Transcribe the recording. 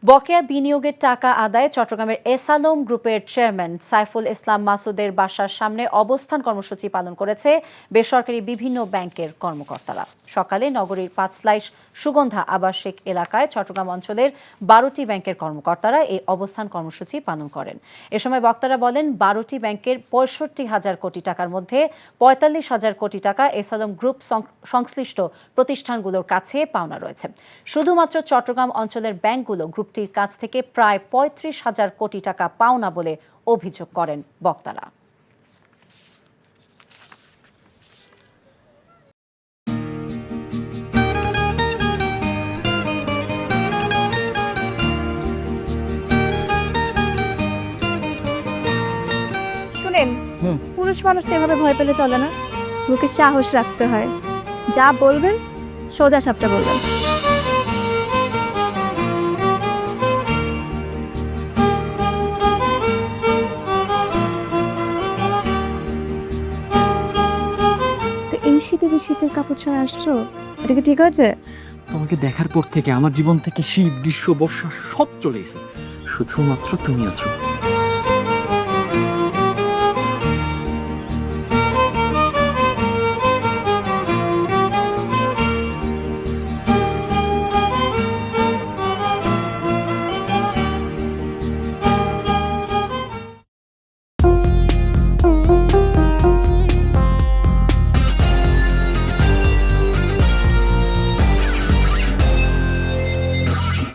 বকেয়া বিনিয়োগের টাকা আদায়ে চট্টগ্রামের এসালম গ্রুপের চেয়ারম্যান সাইফুল ইসলাম মাসুদের বাসার সামনে অবস্থান কর্মসূচি পালন করেছে বেসরকারি বিভিন্ন ব্যাংকের কর্মকর্তারা। সকালে নগরীর পাঁচলাইশ সুগন্ধা আবাসিক এলাকায় চট্টগ্রাম অঞ্চলের 12টি ব্যাংকের কর্মকর্তারা এই অবস্থান কর্মসূচি পালন করেন। এ সময় বক্তারা বলেন, 12টি ব্যাংকের 65,000 কোটি টাকার মধ্যে 45,000 কোটি টাকা এসালম গ্রুপ সংশ্লিষ্ট প্রতিষ্ঠানগুলোর কাছে পাওনা রয়েছে। শুধুমাত্র চট্টগ্রাম অঞ্চলের ব্যাংকগুলো গ্রুপটির কাছ থেকে প্রায় 35,000 কোটি টাকা পাওনা বলে অভিযোগ করেন বক্তারা। শুনেন, পুরুষ মানুষ তো এভাবে ভয় পেলে চলে না, মুখে সাহস রাখতে হয়। যা বলবেন সোজা সাপটা বলবেন। তো এই শীতে যে শীতের কাপড় ছাড়া আসছো, এটা কি ঠিক হয়েছে? তোমাকে দেখার পর থেকে আমার জীবন থেকে শীত, গ্রীষ্ম, বর্ষা সব চলে গেছে, শুধুমাত্র তুমি আছো।